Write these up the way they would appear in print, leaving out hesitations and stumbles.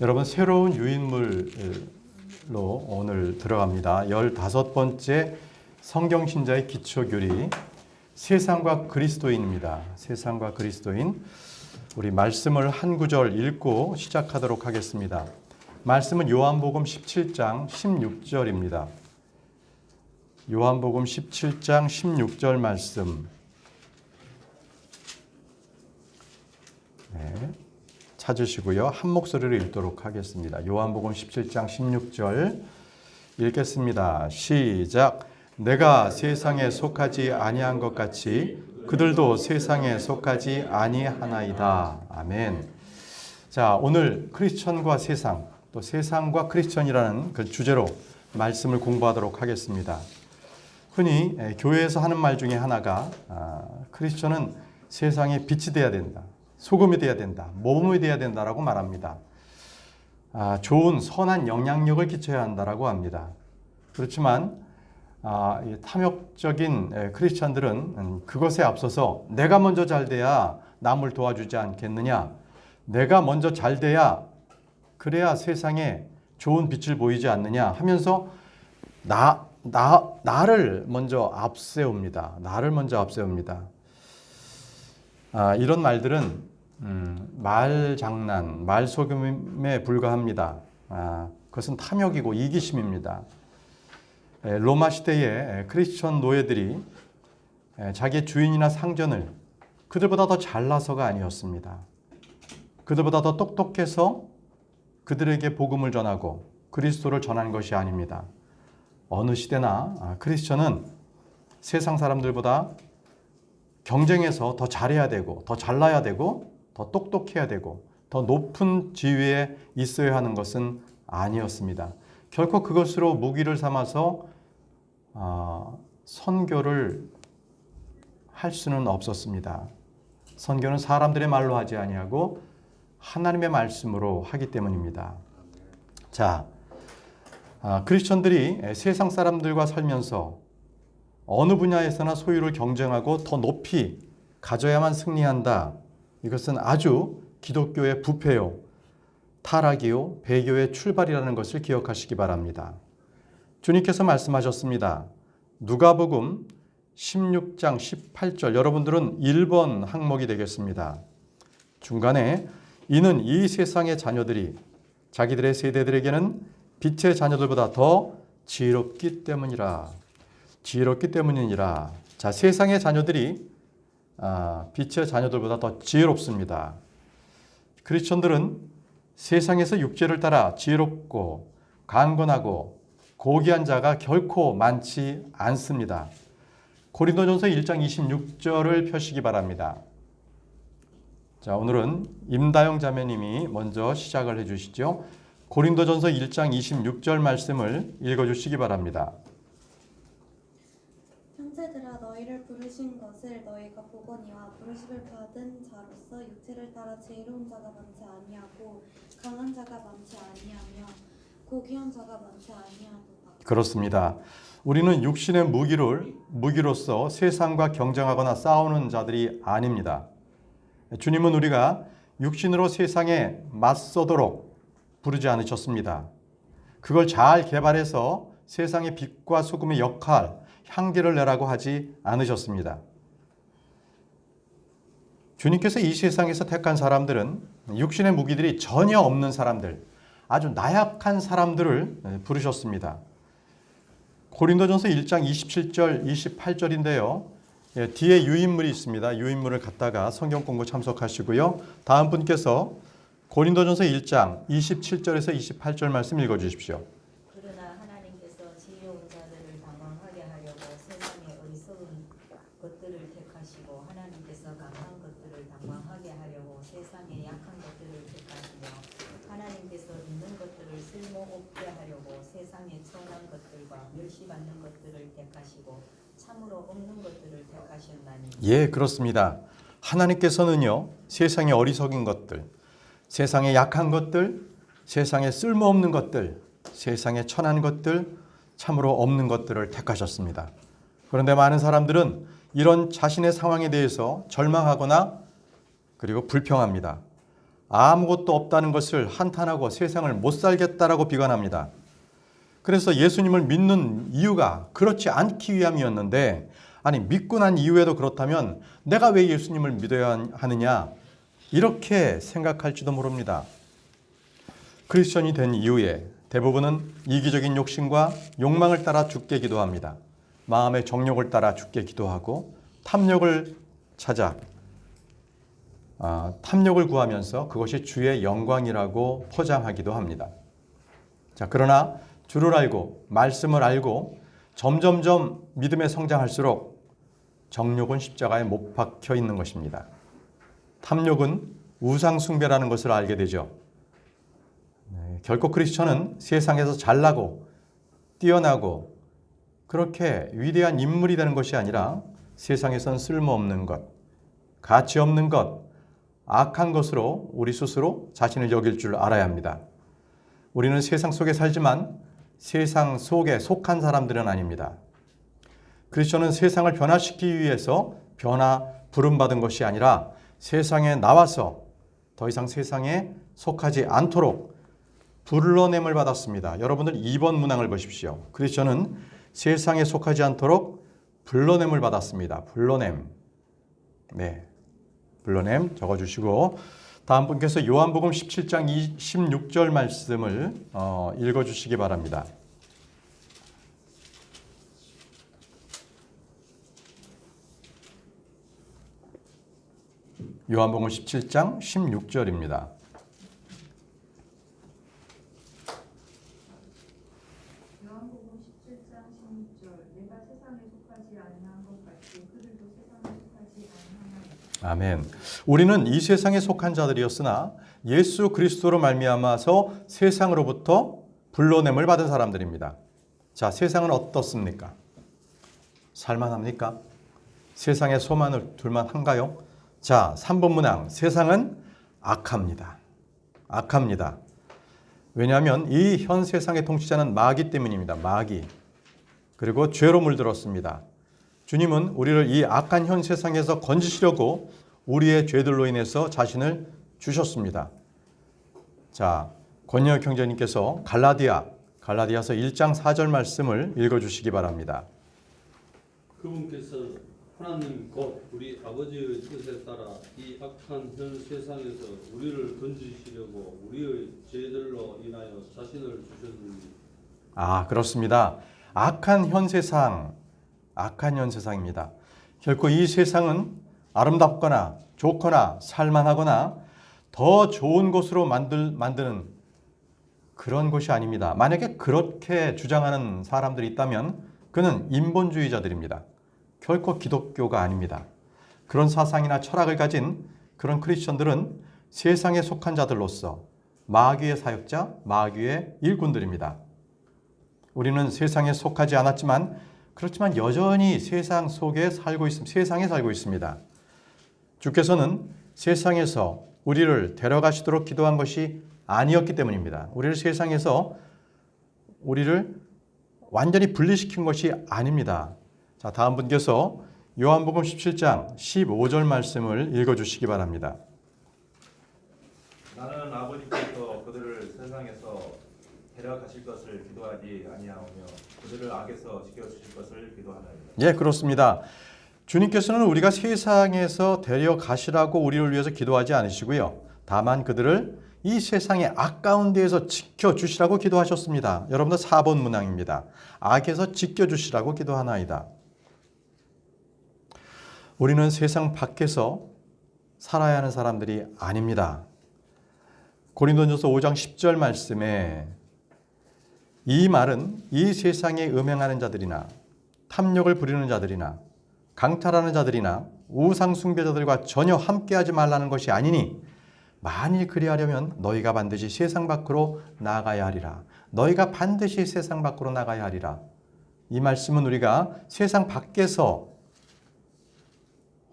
여러분, 새로운 유인물로 오늘 들어갑니다. 15번째 성경신자의 기초교리, 세상과 그리스도인입니다. 세상과 그리스도인. 우리 말씀을 한 구절 읽고 시작하도록 하겠습니다. 말씀은 요한복음 17장 16절입니다. 요한복음 17장 16절 말씀. 네, 찾으시고요. 한 목소리로 읽도록 하겠습니다. 요한복음 17장 16절 읽겠습니다. 시작. 내가 세상에 속하지 아니한 것 같이 그들도 세상에 속하지 아니하나이다. 아멘. 자, 오늘 크리스천과 세상, 또 세상과 크리스천이라는 그 주제로 말씀을 공부하도록 하겠습니다. 흔히 교회에서 하는 말 중에 하나가 크리스천은 세상에 빛이 돼야 된다, 소금이 돼야 된다, 모범이 돼야 된다라고 말합니다. 좋은 선한 영향력을 끼쳐야 한다라고 합니다. 그렇지만 탐욕적인 크리스천들은 그것에 앞서서 내가 먼저 잘 돼야 남을 도와주지 않겠느냐, 내가 먼저 잘 돼야 그래야 세상에 좋은 빛을 보이지 않느냐 하면서 나를 먼저 앞세웁니다. 나를 먼저 앞세웁니다. 이런 말들은 말장난, 말소금에 불과합니다. 그것은 탐욕이고 이기심입니다. 로마 시대의 크리스천 노예들이 자기의 주인이나 상전을 그들보다 더 잘나서가 아니었습니다. 그들보다 더 똑똑해서 그들에게 복음을 전하고 그리스도를 전한 것이 아닙니다. 어느 시대나 크리스천은 세상 사람들보다 경쟁해서 더 잘해야 되고, 더 잘나야 되고, 더 똑똑해야 되고, 더 높은 지위에 있어야 하는 것은 아니었습니다. 결코 그것으로 무기를 삼아서 선교를 할 수는 없었습니다. 선교는 사람들의 말로 하지 아니하고 하나님의 말씀으로 하기 때문입니다. 자, 크리스천들이 세상 사람들과 살면서 어느 분야에서나 소유를 경쟁하고 더 높이 가져야만 승리한다. 이것은 아주 기독교의 부패요, 타락이요, 배교의 출발이라는 것을 기억하시기 바랍니다. 주님께서 말씀하셨습니다. 누가복음 16장 18절, 여러분들은 1번 항목이 되겠습니다. 중간에 이는 이 세상의 자녀들이 자기들의 세대들에게는 빛의 자녀들보다 더 지혜롭기 때문이라. 지혜롭기 때문이니라. 자, 세상의 자녀들이 빛의 자녀들보다 더 지혜롭습니다. 크리스천들은 세상에서 육체를 따라 지혜롭고 강건하고 고귀한 자가 결코 많지 않습니다. 고린도전서 1장 26절을 펴시기 바랍니다. 자, 오늘은 임다영 자매님이 먼저 시작을 해주시죠. 고린도전서 1장 26절 말씀을 읽어주시기 바랍니다. 형제들아, 너희를 부르신 것을 너희가 보거니와 부르심을 받은 자로서 육체를 따라 지혜로운 자가 많지 아니하고 강한 자가 많지 아니하며 고귀한 자가 많지 아니하도다. 그렇습니다. 우리는 육신의 무기로서 세상과 경쟁하거나 싸우는 자들이 아닙니다. 주님은 우리가 육신으로 세상에 맞서도록 부르지 않으셨습니다. 그걸 잘 개발해서 세상의 빛과 소금의 역할, 향기를 내라고 하지 않으셨습니다. 주님께서 이 세상에서 택한 사람들은 육신의 무기들이 전혀 없는 사람들, 아주 나약한 사람들을 부르셨습니다. 고린도전서 1장 27절, 28절인데요. 뒤에 유인물이 있습니다. 유인물을 갖다가 성경 공부 참석하시고요. 다음 분께서 고린도전서 1장 27절에서 28절 말씀 읽어주십시오. 그러나 하나님께서 지혜로운 자들을 당황하게 하려고 세상의 어리석은 것들을 택하시고 하나님께서 강한 것들을 당황하게 하려고 세상의 약한 것들을 택하시며 하나님께서 있는 것들을 쓸모없게 하려고 세상의 천한 것들과 멸시받는 것들을 택하시고 참으로 없는 것들을 택하셨나니. 예, 그렇습니다. 하나님께서는요, 세상의 어리석은 것들, 세상의 약한 것들, 세상에 쓸모없는 것들, 세상에 천한 것들, 참으로 없는 것들을 택하셨습니다. 그런데 많은 사람들은 이런 자신의 상황에 대해서 절망하거나 그리고 불평합니다. 아무것도 없다는 것을 한탄하고 세상을 못 살겠다라고 비관합니다. 그래서 예수님을 믿는 이유가 그렇지 않기 위함이었는데, 아니 믿고 난 이후에도 그렇다면 내가 왜 예수님을 믿어야 하느냐, 이렇게 생각할지도 모릅니다. 크리스천이 된 이후에 대부분은 이기적인 욕심과 욕망을 따라 죽게 기도합니다. 마음의 정욕을 따라 죽게 기도하고 탐욕을 찾아 탐욕을 구하면서 그것이 주의 영광이라고 포장하기도 합니다. 자, 그러나 주를 알고 말씀을 알고 점점점 믿음에 성장할수록 정욕은 십자가에 못 박혀 있는 것입니다. 탐욕은 우상 숭배라는 것을 알게 되죠. 결코 크리스천은 세상에서 잘나고 뛰어나고 그렇게 위대한 인물이 되는 것이 아니라 세상에선 쓸모없는 것, 가치 없는 것, 악한 것으로 우리 스스로 자신을 여길 줄 알아야 합니다. 우리는 세상 속에 살지만 세상 속에 속한 사람들은 아닙니다. 크리스천은 세상을 변화시키기 위해서 부름받은 것이 아니라 세상에 나와서 더 이상 세상에 속하지 않도록 불러냄을 받았습니다. 여러분들 2번 문항을 보십시오. 크리스천은 세상에 속하지 않도록 불러냄을 받았습니다. 불러냄. 네, 불러냄 적어주시고, 다음 분께서 요한복음 17장 16절 말씀을 읽어주시기 바랍니다. 요한복음 17장 16절입니다. 요한복음 17장 16절 내가 세상에 속하지 아니한 것 같이 그들도 세상에 속하지 아니하나이다. 아멘. 우리는 이 세상에 속한 자들이었으나 예수 그리스도로 말미암아서 세상으로부터 불러냄을 받은 사람들입니다. 자, 세상은 어떻습니까? 살만합니까? 세상에 소망을 둘만 한가요? 자, 3번 문항. 세상은 악합니다. 악합니다. 왜냐하면 이 현 세상의 통치자는 마귀 때문입니다. 마귀. 그리고 죄로 물들었습니다. 주님은 우리를 이 악한 현 세상에서 건지시려고 우리의 죄들로 인해서 자신을 주셨습니다. 자, 권영혁 형제님께서 갈라디아서 1장 4절 말씀을 읽어주시기 바랍니다. 그분께서 하나님 곧 우리 아버지의 뜻에 따라 이 악한 현 세상에서 우리를 건지시려고 우리의 죄들로 인하여 자신을 주셨느니라. 그렇습니다. 악한 현 세상입니다. 결코 이 세상은 아름답거나 좋거나 살만하거나 더 좋은 곳으로 만드는 그런 것이 아닙니다. 만약에 그렇게 주장하는 사람들이 있다면 그는 인본주의자들입니다. 결코 기독교가 아닙니다. 그런 사상이나 철학을 가진 그런 크리스천들은 세상에 속한 자들로서 마귀의 사역자, 마귀의 일꾼들입니다. 우리는 세상에 속하지 않았지만 그렇지만 여전히 세상에 살고 있습니다. 주께서는 세상에서 우리를 데려가시도록 기도한 것이 아니었기 때문입니다. 우리를 완전히 분리시킨 것이 아닙니다. 자, 다음 분께서 요한복음 17장 15절 말씀을 읽어주시기 바랍니다. 나는 아버지께서 그들을 세상에서 데려가실 것을 기도하지 아니하오며 그들을 악에서 지켜주실 것을 기도하나이다. 예, 그렇습니다. 주님께서는 우리가 세상에서 데려가시라고 우리를 위해서 기도하지 않으시고요. 다만 그들을 이 세상의 악 가운데에서 지켜주시라고 기도하셨습니다. 여러분들 4번 문항입니다. 악에서 지켜주시라고 기도하나이다. 우리는 세상 밖에서 살아야 하는 사람들이 아닙니다. 고린도전서 5장 10절 말씀에 이 말은 이 세상에 음행하는 자들이나 탐욕을 부리는 자들이나 강탈하는 자들이나 우상 숭배자들과 전혀 함께하지 말라는 것이 아니니 만일 그리하려면 너희가 반드시 세상 밖으로 나가야 하리라. 너희가 반드시 세상 밖으로 나가야 하리라. 이 말씀은 우리가 세상 밖에서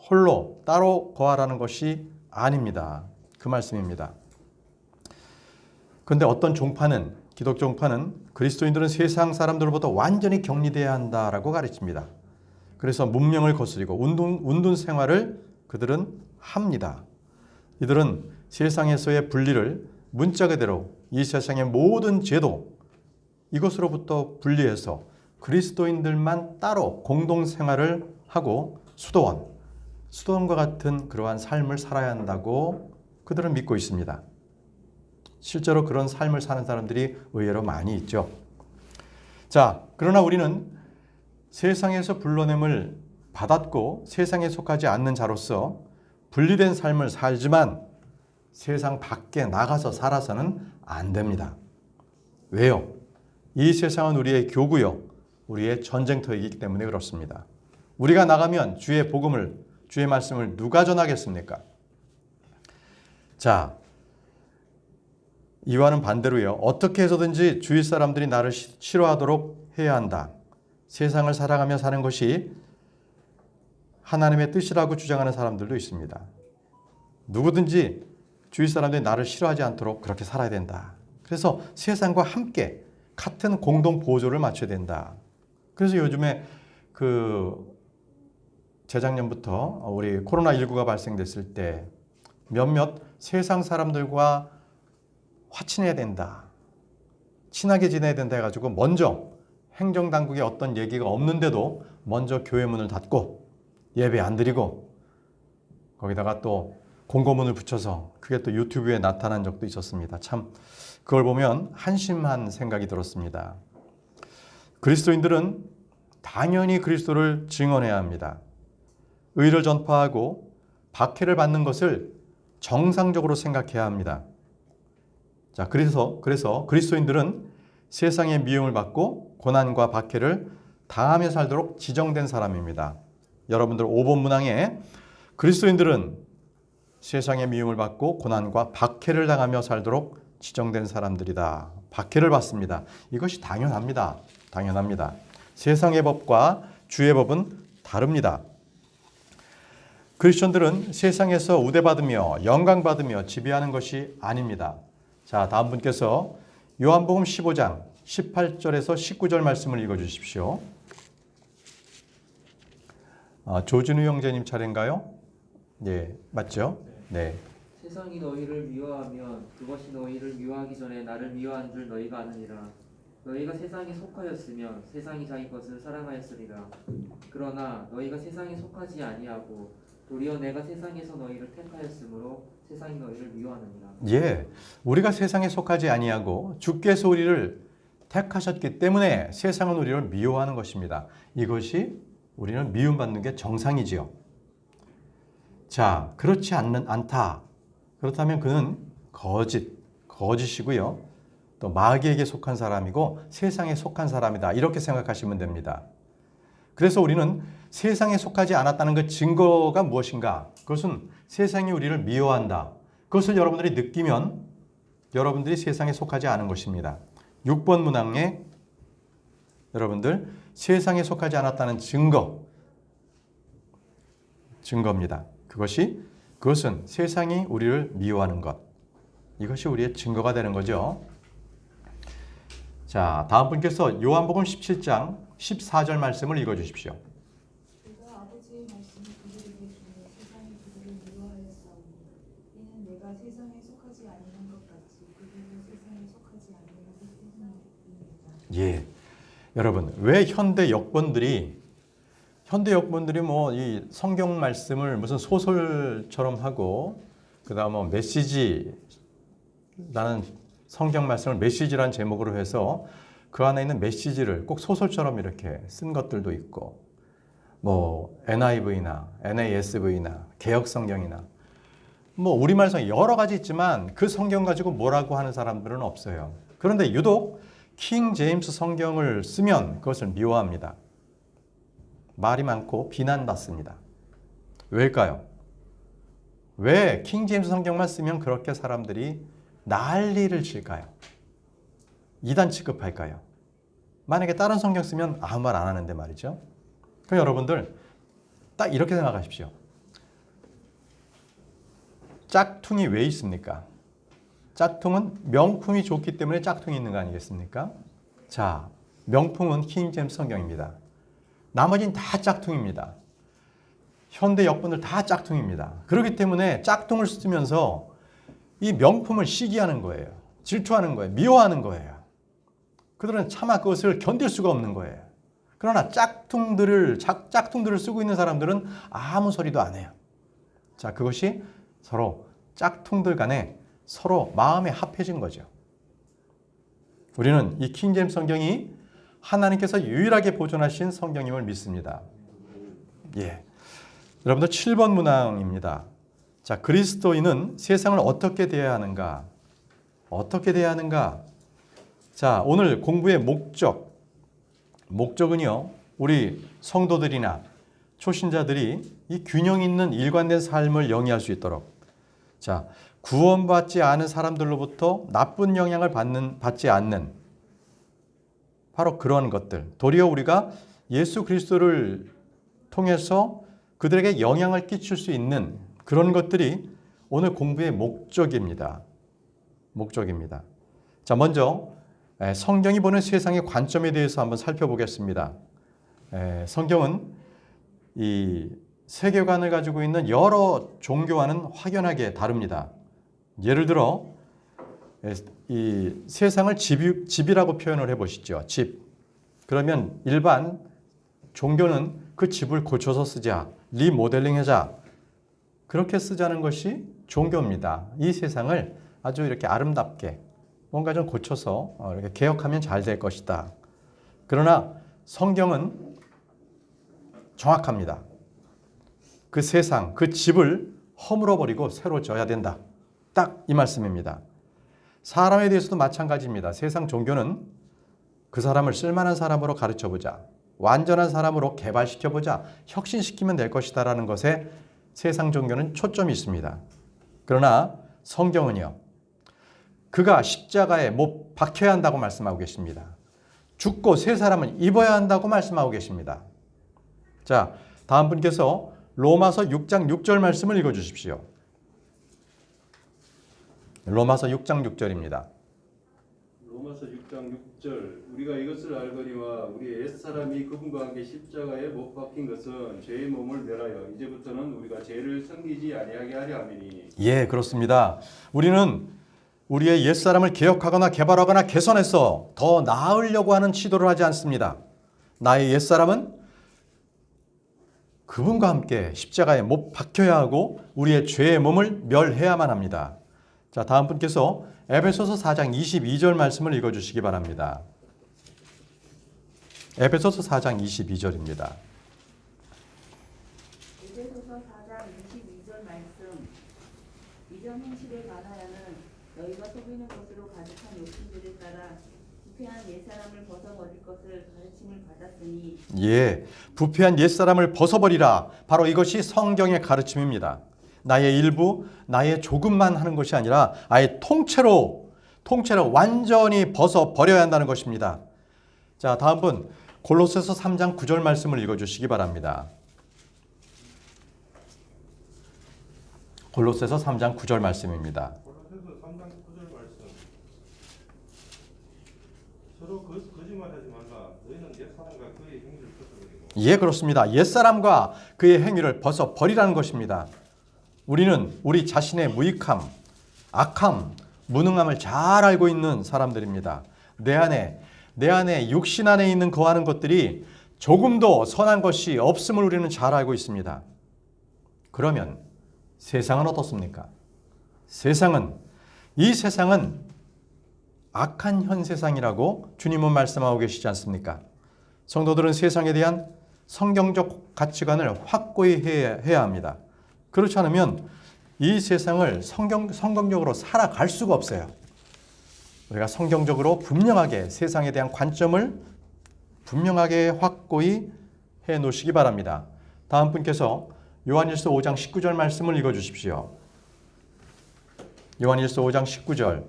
홀로 따로 거하라는 것이 아닙니다. 그 말씀입니다. 그런데 어떤 기독교 종파는 그리스도인들은 세상 사람들로부터 완전히 격리되어야 한다라고 가르칩니다. 그래서 문명을 거스리고 운동 생활을 그들은 합니다. 이들은 세상에서의 분리를 문자 그대로 이 세상의 모든 제도 이것으로부터 분리해서 그리스도인들만 따로 공동생활을 하고 수도원과 같은 그러한 삶을 살아야 한다고 그들은 믿고 있습니다. 실제로 그런 삶을 사는 사람들이 의외로 많이 있죠. 자, 그러나 우리는 세상에서 불러냄을 받았고 세상에 속하지 않는 자로서 분리된 삶을 살지만 세상 밖에 나가서 살아서는 안 됩니다. 왜요? 이 세상은 우리의 교구요, 우리의 전쟁터이기 때문에 그렇습니다. 우리가 나가면 주의 복음을, 주의 말씀을 누가 전하겠습니까? 자, 이와는 반대로요. 어떻게 해서든지 주위 사람들이 나를 싫어하도록 해야 한다. 세상을 살아가며 사는 것이 하나님의 뜻이라고 주장하는 사람들도 있습니다. 누구든지 주위 사람들이 나를 싫어하지 않도록 그렇게 살아야 된다. 그래서 세상과 함께 같은 공동 보조를 맞춰야 된다. 그래서 요즘에 재작년부터 우리 코로나19가 발생됐을 때 몇몇 세상 사람들과 화친해야 된다. 친하게 지내야 된다 해가지고 먼저 행정당국의 어떤 얘기가 없는데도 먼저 교회 문을 닫고 예배 안 드리고 거기다가 또 공고문을 붙여서 그게 또 유튜브에 나타난 적도 있었습니다. 참 그걸 보면 한심한 생각이 들었습니다. 그리스도인들은 당연히 그리스도를 증언해야 합니다. 의를 전파하고 박해를 받는 것을 정상적으로 생각해야 합니다. 자, 그래서 그리스도인들은 세상의 미움을 받고 고난과 박해를 당하며 살도록 지정된 사람입니다. 여러분들 5번 문항에 그리스도인들은 세상의 미움을 받고 고난과 박해를 당하며 살도록 지정된 사람들이다. 박해를 받습니다. 이것이 당연합니다. 세상의 법과 주의 법은 다릅니다. 크리스천들은 세상에서 우대받으며 영광받으며 지배하는 것이 아닙니다. 자, 다음 분께서 요한복음 15장 18절에서 19절 말씀을 읽어주십시오. 조진우 형제님 차례인가요? 네, 맞죠? 네. 세상이 너희를 미워하면 그것이 너희를 미워하기 전에 나를 미워한 줄 너희가 아느니라. 너희가 세상에 속하였으면 세상이 자기 것을 사랑하였으리라. 그러나 너희가 세상에 속하지 아니하고 도리어 내가 세상에서 너희를 택하였으므로 세상이 너희를 미워하느니라. 예, 우리가 세상에 속하지 아니하고 주께서 우리를 택하셨기 때문에 세상은 우리를 미워하는 것입니다. 이것이 우리는 미움받는 게 정상이지요. 자, 그렇지 않다. 그렇다면 그는 거짓이고요. 또 마귀에게 속한 사람이고 세상에 속한 사람이다. 이렇게 생각하시면 됩니다. 그래서 우리는 세상에 속하지 않았다는 그 증거가 무엇인가? 그것은 세상이 우리를 미워한다. 그것을 여러분들이 느끼면 여러분들이 세상에 속하지 않은 것입니다. 6번 문항에 여러분들 세상에 속하지 않았다는 증거입니다. 그것은 세상이 우리를 미워하는 것. 이것이 우리의 증거가 되는 거죠. 자, 다음 분께서 요한복음 17장 14절 말씀을 읽어주십시오. 내가 아버지의 말씀을 그들에게 주며 세상이 그들을 미워하였사오니 이는 내가 세상에 속하지 아니한 것 같이 그들도 세상에 속하지 아니하기 때문입니다. 예, 여러분 왜 현대 역본들이 뭐 이 성경 말씀을 무슨 소설처럼 하고 그다음 뭐 메시지라는 성경 말씀을 메시지라는 제목으로 해서 그 안에 있는 메시지를 꼭 소설처럼 이렇게 쓴 것들도 있고 뭐 NIV나 NASV나 개역 성경이나 뭐 우리말 성경 여러 가지 있지만 그 성경 가지고 뭐라고 하는 사람들은 없어요. 그런데 유독 킹 제임스 성경을 쓰면 그것을 미워합니다. 말이 많고 비난받습니다. 왜일까요? 왜 킹 제임스 성경만 쓰면 그렇게 사람들이 난리를 칠까요? 이단 취급할까요? 만약에 다른 성경 쓰면 아무 말 안 하는데 말이죠. 그럼 여러분들 딱 이렇게 생각하십시오. 짝퉁이 왜 있습니까? 짝퉁은 명품이 좋기 때문에 짝퉁이 있는 거 아니겠습니까? 자, 명품은 킹 제임스 성경입니다. 나머지는 다 짝퉁입니다. 현대 역본들 다 짝퉁입니다. 그렇기 때문에 짝퉁을 쓰면서 이 명품을 시기하는 거예요. 질투하는 거예요. 미워하는 거예요. 그들은 차마 그것을 견딜 수가 없는 거예요. 그러나 짝퉁들을 쓰고 있는 사람들은 아무 소리도 안 해요. 자, 그것이 서로 짝퉁들 간에 서로 마음에 합해진 거죠. 우리는 이 킹제임스 성경이 하나님께서 유일하게 보존하신 성경임을 믿습니다. 예. 여러분들 7번 문항입니다. 자, 그리스도인은 세상을 어떻게 대해야 하는가? 어떻게 대해야 하는가? 자, 오늘 공부의 목적은요, 우리 성도들이나 초신자들이 이 균형 있는 일관된 삶을 영위할 수 있도록, 자, 구원받지 않은 사람들로부터 나쁜 영향을 받지 않는 바로 그런 것들, 도리어 우리가 예수 그리스도를 통해서 그들에게 영향을 끼칠 수 있는 그런 것들이 오늘 공부의 목적입니다. 자, 먼저 성경이 보는 세상의 관점에 대해서 한번 살펴보겠습니다. 성경은 이 세계관을 가지고 있는 여러 종교와는 확연하게 다릅니다. 예를 들어 이 세상을 집이라고 표현을 해보시죠. 집. 그러면 일반 종교는 그 집을 고쳐서 쓰자, 리모델링하자, 그렇게 쓰자는 것이 종교입니다. 이 세상을 아주 이렇게 아름답게 뭔가 좀 고쳐서 이렇게 개혁하면 잘 될 것이다. 그러나 성경은 정확합니다. 그 세상, 그 집을 허물어버리고 새로 져야 된다. 딱 이 말씀입니다. 사람에 대해서도 마찬가지입니다. 세상 종교는 그 사람을 쓸만한 사람으로 가르쳐보자, 완전한 사람으로 개발시켜보자, 혁신시키면 될 것이다 라는 것에 세상 종교는 초점이 있습니다. 그러나 성경은요, 그가 십자가에 못 박혀야 한다고 말씀하고 계십니다. 죽고 새 사람을 입어야 한다고 말씀하고 계십니다. 자, 다음 분께서 로마서 6장 6절 말씀을 읽어주십시오. 로마서 6장 6절입니다. 로마서 6장 6절 우리가 이것을 알거니와 우리의 옛사람이 그분과 함께 십자가에 못 박힌 것은 죄의 몸을 멸하여 이제부터는 우리가 죄를 섬기지 아니하게 하려 함이니. 예, 그렇습니다. 우리는 우리의 옛사람을 개혁하거나 개발하거나 개선해서 더 나으려고 하는 시도를 하지 않습니다. 나의 옛사람은 그분과 함께 십자가에 못 박혀야 하고 우리의 죄의 몸을 멸해야만 합니다. 자, 다음 분께서 에베소서 4장 22절 말씀을 읽어주시기 바랍니다. 에베소서 4장 22절입니다. 에베소서 4장 22절 말씀. 이전 행실에 관하여는 너희가 속이는 것으로 가득한 욕심들을 따라 부패한 옛사람을 벗어버릴 것을 가르침을 받았으니. 예, 부패한 옛사람을 벗어버리라. 바로 이것이 성경의 가르침입니다. 나의 일부, 나의 조금만 하는 것이 아니라 아예 통째로 완전히 벗어버려야 한다는 것입니다. 자, 다음 분 골로새서 3장 9절 말씀을 읽어주시기 바랍니다. 골로새서 3장 9절 말씀입니다. 골로새서 3장 9절 말씀. 서로 거짓말하지 말라. 너희는 옛사람과 그의 행위를 벗어버리고. 예, 그렇습니다. 옛사람과 그의 행위를 벗어버리라는 것입니다. 우리는 우리 자신의 무익함, 악함, 무능함을 잘 알고 있는 사람들입니다. 내 안에 육신 안에 있는 거하는 것들이 조금도 선한 것이 없음을 우리는 잘 알고 있습니다. 그러면 세상은 어떻습니까? 이 세상은 악한 현 세상이라고 주님은 말씀하고 계시지 않습니까? 성도들은 세상에 대한 성경적 가치관을 확고히 해야 합니다. 그렇지 않으면 이 세상을 성경적으로 살아갈 수가 없어요. 우리가 성경적으로 분명하게 세상에 대한 관점을 분명하게 확고히 해 놓으시기 바랍니다. 다음 분께서 요한일서 5장 19절 말씀을 읽어주십시오. 요한일서 5장 19절.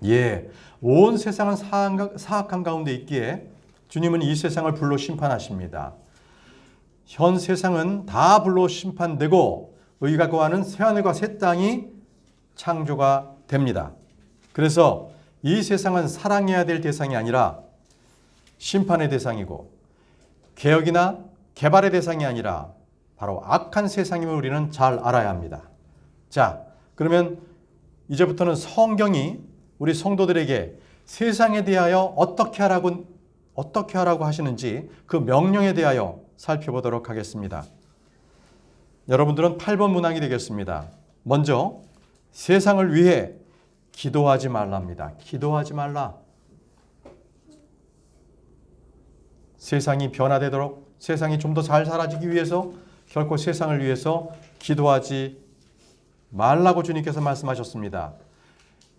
예, 온 세상은 사악한 가운데 있기에 주님은 이 세상을 불로 심판하십니다. 현 세상은 다 불로 심판되고 의가 거하는 새하늘과 새 땅이 창조가 됩니다. 그래서 이 세상은 사랑해야 될 대상이 아니라 심판의 대상이고 개혁이나 개발의 대상이 아니라 바로 악한 세상임을 우리는 잘 알아야 합니다. 자, 그러면 이제부터는 성경이 우리 성도들에게 세상에 대하여 어떻게 하라고 하시는지 그 명령에 대하여 살펴보도록 하겠습니다. 여러분들은 8번 문항이 되겠습니다. 먼저 세상을 위해 기도하지 말랍니다. 기도하지 말라. 세상이 변화되도록, 세상이 좀 더 잘 살아지기 위해서 결코 세상을 위해서 기도하지 말라고 주님께서 말씀하셨습니다.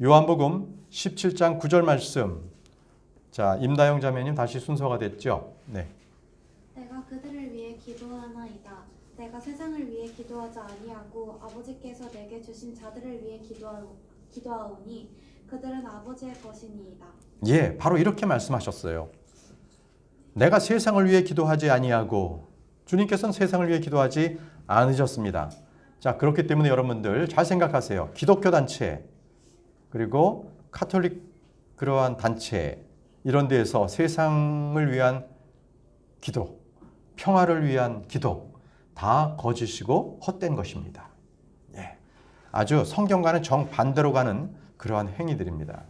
요한복음 17장 9절 말씀. 자, 임다영 자매님 다시 순서가 됐죠? 네. 내가 그들을 위해 기도하나이다. 내가 세상을 위해 기도하지 아니하고 아버지께서 내게 주신 자들을 위해 기도하오니 그들은 아버지의 것이니이다. 예, 바로 이렇게 말씀하셨어요. 내가 세상을 위해 기도하지 아니하고, 주님께서는 세상을 위해 기도하지 않으셨습니다. 자, 그렇기 때문에 여러분들 잘 생각하세요. 기독교 단체 그리고 카톨릭 그러한 단체 이런 데에서 세상을 위한 기도, 평화를 위한 기도 다 거짓이고 헛된 것입니다. 예, 아주 성경과는 정반대로 가는 그러한 행위들입니다.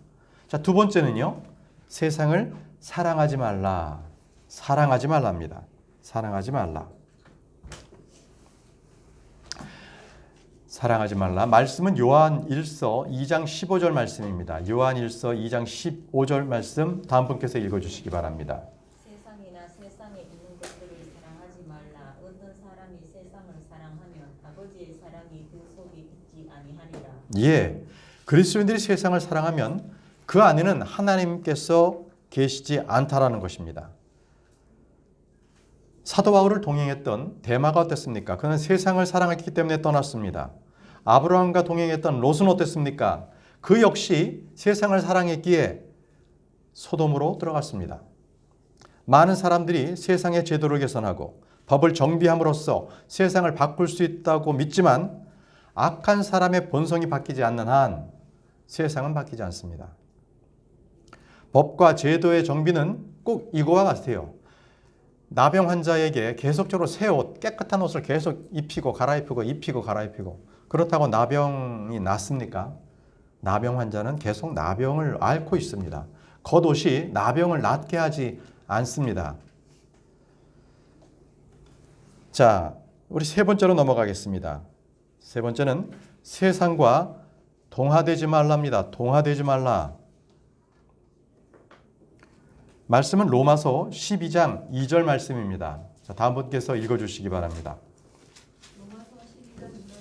자, 두 번째는요. 세상을 사랑하지 말라. 사랑하지 말랍니다. 사랑하지 말라. 사랑하지 말라. 말씀은 요한 1서 2장 15절 말씀입니다. 요한 1서 2장 15절 말씀 다음 분께서 읽어주시기 바랍니다. 세상이나 세상에 있는 것들을 사랑하지 말라. 어떤 사람이 세상을 사랑하면 아버지의 사랑이 그 속에 있지 아니하리라. 예, 그리스도인들이 세상을 사랑하면 그 안에는 하나님께서 계시지 않다라는 것입니다. 사도 바울을 동행했던 데마가 어땠습니까? 그는 세상을 사랑했기 때문에 떠났습니다. 아브라함과 동행했던 롯은 어땠습니까? 그 역시 세상을 사랑했기에 소돔으로 들어갔습니다. 많은 사람들이 세상의 제도를 개선하고 법을 정비함으로써 세상을 바꿀 수 있다고 믿지만 악한 사람의 본성이 바뀌지 않는 한 세상은 바뀌지 않습니다. 법과 제도의 정비는 꼭 이거와 같아요. 나병 환자에게 계속적으로 새 옷, 깨끗한 옷을 계속 입히고 갈아입히고 입히고 갈아입히고 그렇다고 나병이 낫습니까? 나병 환자는 계속 나병을 앓고 있습니다. 겉옷이 나병을 낫게 하지 않습니다. 자, 우리 세 번째로 넘어가겠습니다. 세 번째는 세상과 동화되지 말랍니다. 동화되지 말라. 말씀은 로마서 12장 2절 말씀입니다. 자, 다음 분께서 읽어주시기 바랍니다. 로마서 12장 2절 말씀.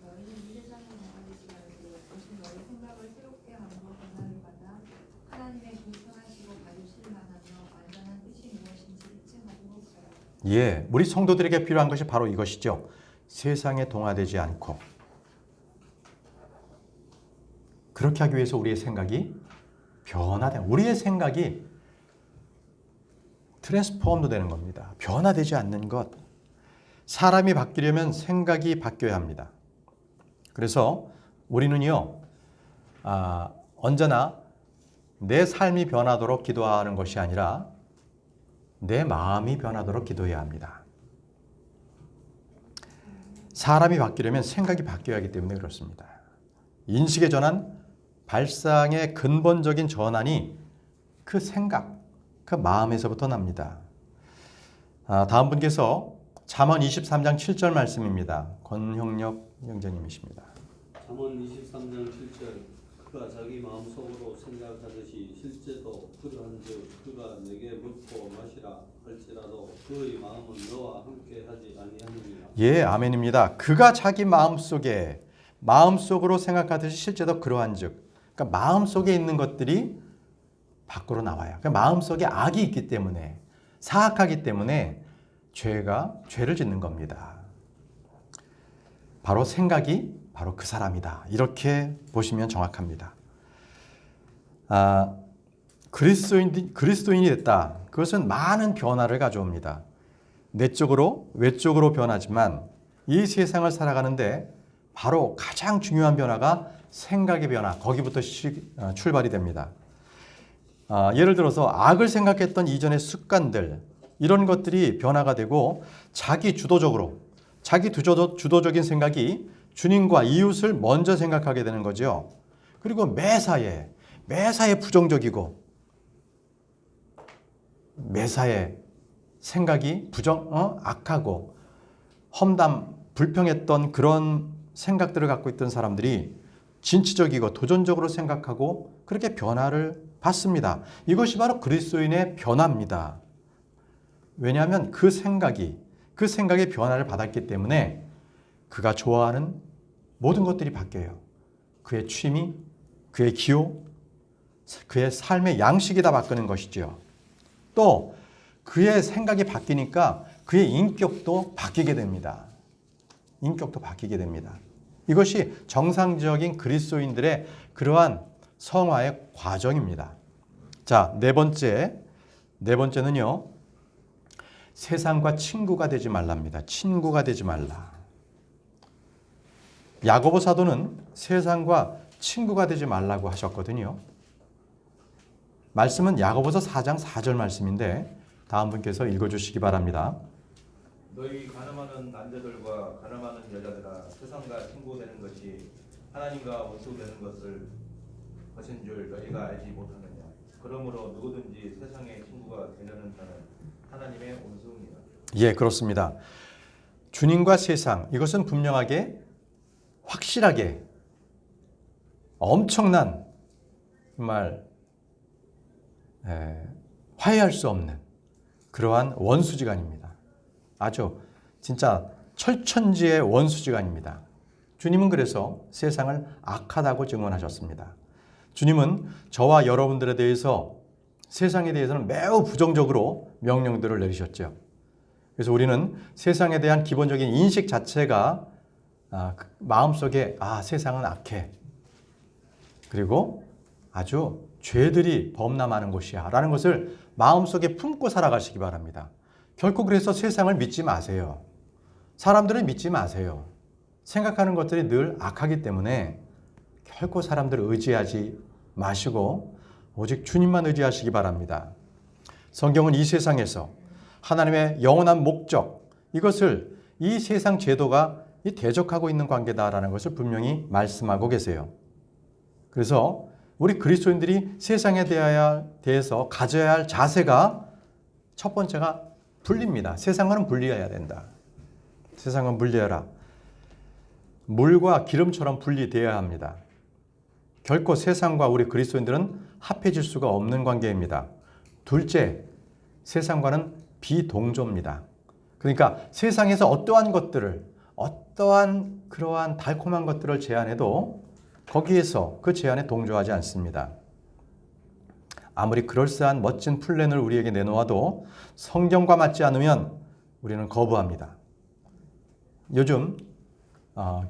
너희는 이 세상에 나가지 말고 오직 너희 생각을 새롭게 하므로 변화를 받아 하나님의 불편하시고 받으실 만하며 완전한 뜻이 무엇인지 입증하도록 하라. 예, 우리 성도들에게 필요한 것이 바로 이것이죠. 세상에 동화되지 않고 그렇게 하기 위해서 우리의 생각이 변화된, 우리의 생각이 트랜스폼도 되는 겁니다. 변화되지 않는 것. 사람이 바뀌려면 생각이 바뀌어야 합니다. 그래서 우리는요, 언제나 내 삶이 변하도록 기도하는 것이 아니라 내 마음이 변하도록 기도해야 합니다. 사람이 바뀌려면 생각이 바뀌어야 하기 때문에 그렇습니다. 인식의 전환, 발상의 근본적인 전환이 그 생각, 그 마음에서부터 납니다. 다음 분께서 잠언 23장 7절 말씀입니다. 권형력 형제님이십니다. 잠언 23장 7절 그가 자기 마음속으로 생각하듯이 실제도 그러한즉 그가 내게 먹고 마시라 할지라도 그의 마음은 너와 함께하지 아니하느니라. 예, 아멘입니다. 그가 자기 마음속으로 생각하듯이 실제도 그러한즉, 그러니까 마음속에 있는 것들이 밖으로 나와요. 그러니까 마음속에 악이 있기 때문에, 사악하기 때문에 죄를 짓는 겁니다. 바로 생각이 바로 그 사람이다. 이렇게 보시면 정확합니다. 그리스도인이 됐다. 그것은 많은 변화를 가져옵니다. 내적으로, 외적으로 변하지만 이 세상을 살아가는데 바로 가장 중요한 변화가 생각의 변화, 거기부터 출발이 됩니다. 예를 들어서 악을 생각했던 이전의 습관들, 이런 것들이 변화가 되고 자기 주도적인 생각이 주님과 이웃을 먼저 생각하게 되는 거죠. 그리고 매사에 부정적이고 매사에 생각이 악하고 험담, 불평했던 그런 생각들을 갖고 있던 사람들이 진취적이고 도전적으로 생각하고 그렇게 변화를 받습니다. 이것이 바로 그리스도인의 변화입니다. 왜냐하면 그 생각의 변화를 받았기 때문에 그가 좋아하는 모든 것들이 바뀌어요. 그의 취미, 그의 기호, 그의 삶의 양식이 다 바뀌는 것이죠. 또 그의 생각이 바뀌니까 그의 인격도 바뀌게 됩니다. 이것이 정상적인 그리스도인들의 그러한 성화의 과정입니다. 자, 네 번째는요. 세상과 친구가 되지 말랍니다. 친구가 되지 말라. 야고보 사도는 세상과 친구가 되지 말라고 하셨거든요. 말씀은 야고보서 4장 4절 말씀인데 다음 분께서 읽어주시기 바랍니다. 너희 가늠하는 남자들과 가늠하는 여자들아 세상과 친구 되는 것이 하나님과 원수 되는 것인 줄 너희가 알지 못하느냐. 그러므로 누구든지 세상의 친구가 되려는 자는 하나님의 원수입니다. 예, 그렇습니다. 주님과 세상, 이것은 분명하게 확실하게 엄청난 정말 화해할 수 없는 그러한 원수지간입니다. 아주 진짜 철천지의 원수지간입니다. 주님은 그래서 세상을 악하다고 증언하셨습니다. 주님은 저와 여러분들에 대해서 세상에 대해서는 매우 부정적으로 명령들을 내리셨죠. 그래서 우리는 세상에 대한 기본적인 인식 자체가 마음속에 세상은 악해. 그리고 아주 죄들이 범람하는 곳이야 라는 것을 마음속에 품고 살아가시기 바랍니다. 결코 그래서 세상을 믿지 마세요. 사람들을 믿지 마세요. 생각하는 것들이 늘 악하기 때문에 결코 사람들을 의지하지 마시고 오직 주님만 의지하시기 바랍니다. 성경은 이 세상에서 하나님의 영원한 목적, 이것을 이 세상 제도가 대적하고 있는 관계다라는 것을 분명히 말씀하고 계세요. 그래서 우리 그리스도인들이 세상에 대해서 가져야 할 자세가 첫 번째가 분리입니다. 세상과는 분리해야 된다. 세상은 분리해라. 물과 기름처럼 분리되어야 합니다. 결코 세상과 우리 그리스도인들은 합해질 수가 없는 관계입니다. 둘째, 세상과는 비동조입니다. 그러니까 세상에서 어떠한 그러한 달콤한 것들을 제안해도 거기에서 그 제안에 동조하지 않습니다. 아무리 그럴싸한 멋진 플랜을 우리에게 내놓아도 성경과 맞지 않으면 우리는 거부합니다. 요즘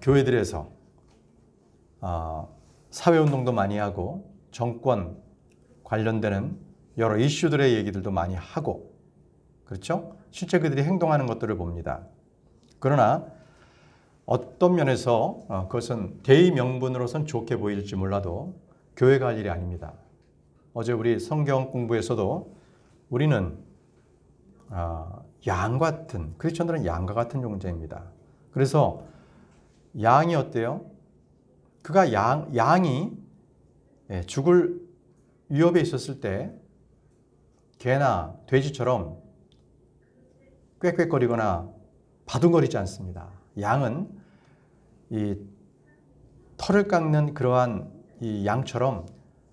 교회들에서 사회운동도 많이 하고 정권 관련되는 여러 이슈들의 얘기들도 많이 하고 그렇죠? 실제 그들이 행동하는 것들을 봅니다. 그러나 어떤 면에서 그것은 대의 명분으로선 좋게 보일지 몰라도 교회가 할 일이 아닙니다. 어제 우리 성경 공부에서도 우리는 양 같은, 크리스천들은 양과 같은 존재입니다. 그래서 양이 어때요? 그가 양이 죽을 위협에 있었을 때 개나 돼지처럼 꽥꽥거리거나 바둥거리지 않습니다. 양은 이 털을 깎는 그러한 이 양처럼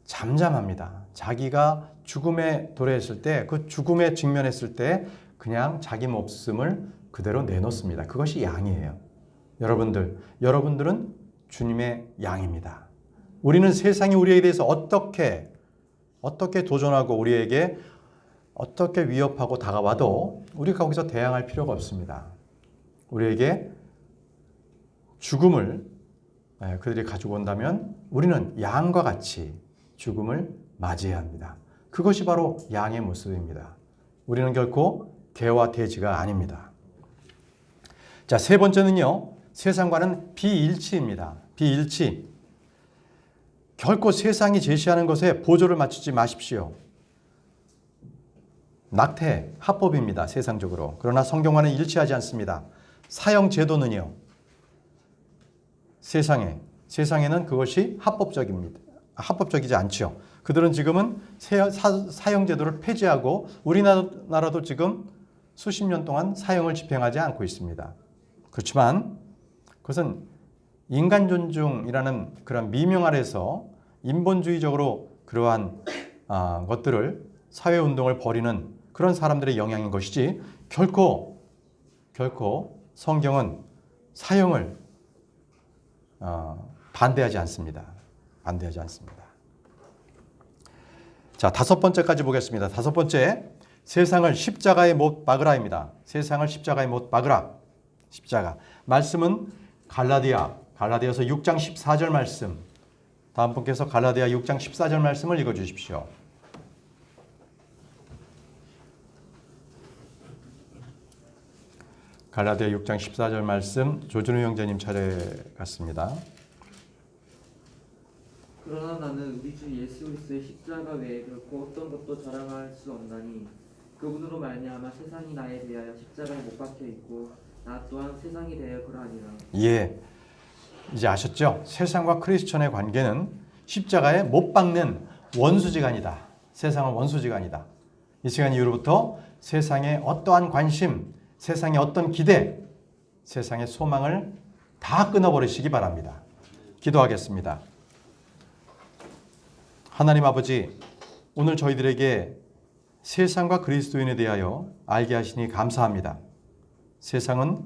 잠잠합니다. 자기가 죽음에 도래했을 때, 그 죽음에 직면했을 때 그냥 자기 목숨을 그대로 내놓습니다. 그것이 양이에요. 여러분들은 주님의 양입니다. 우리는 세상이 우리에 대해서 어떻게 도전하고 우리에게 어떻게 위협하고 다가와도 우리가 거기서 대항할 필요가 없습니다. 우리에게 죽음을 그들이 가지고 온다면 우리는 양과 같이 죽음을 맞이해야 합니다. 그것이 바로 양의 모습입니다. 우리는 결코 개와 돼지가 아닙니다. 자, 세 번째는요. 세상과는 비일치입니다. 비일치. 결코 세상이 제시하는 것에 보조를 맞추지 마십시오. 낙태, 합법입니다. 세상적으로. 그러나 성경과는 일치하지 않습니다. 사형 제도는요. 세상에는 그것이 합법적입니다. 합법적이지 않죠. 그들은 지금은 사형 제도를 폐지하고 우리나라도 지금 수십 년 동안 사형을 집행하지 않고 있습니다. 그렇지만 그것은 인간 존중이라는 그런 미명 아래서 인본주의적으로 그러한 것들을 사회운동을 벌이는 그런 사람들의 영향인 것이지 결코 성경은 사형을 반대하지 않습니다. 반대하지 않습니다. 자, 5번째까지 보겠습니다. 5번째, 세상을 십자가에 못 박으라입니다. 세상을 십자가에 못 박으라. 십자가. 말씀은 갈라디아서 6장 14절 말씀. 다음 분께서 갈라디아 6장 14절 말씀을 읽어 주십시오. 갈라디아 6장 14절 말씀 조준우 형제님 차례 같습니다. 그러나 나는 우리 주 예수 그리스도의 십자가 외에 결코 어떤 것도 자랑할 수 없나니 그분으로 말미암아 세상이 나에 대하여 십자가에 못 박혀 있고 나 또한 세상에 대하여 그러하니라. 예, 이제 아셨죠? 세상과 크리스천의 관계는 십자가에 못 박는 원수지간이다. 세상은 원수지간이다. 이 시간 이후로부터 세상의 어떠한 관심, 세상의 어떤 기대, 세상의 소망을 다 끊어버리시기 바랍니다. 기도하겠습니다. 하나님 아버지, 오늘 저희들에게 세상과 그리스도인에 대하여 알게 하시니 감사합니다. 세상은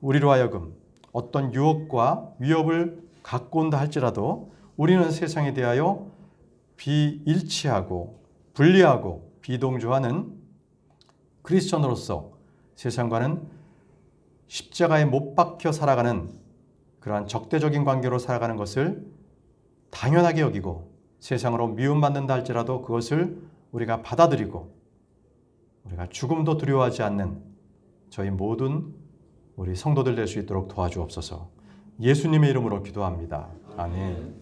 우리로 하여금 어떤 유혹과 위협을 갖고 온다 할지라도 우리는 세상에 대하여 비일치하고 분리하고 비동조하는 크리스천으로서 세상과는 십자가에 못 박혀 살아가는 그러한 적대적인 관계로 살아가는 것을 당연하게 여기고 세상으로 미움받는다 할지라도 그것을 우리가 받아들이고 우리가 죽음도 두려워하지 않는 저희 모든 우리 성도들 될 수 있도록 도와주옵소서. 예수님의 이름으로 기도합니다. 아멘.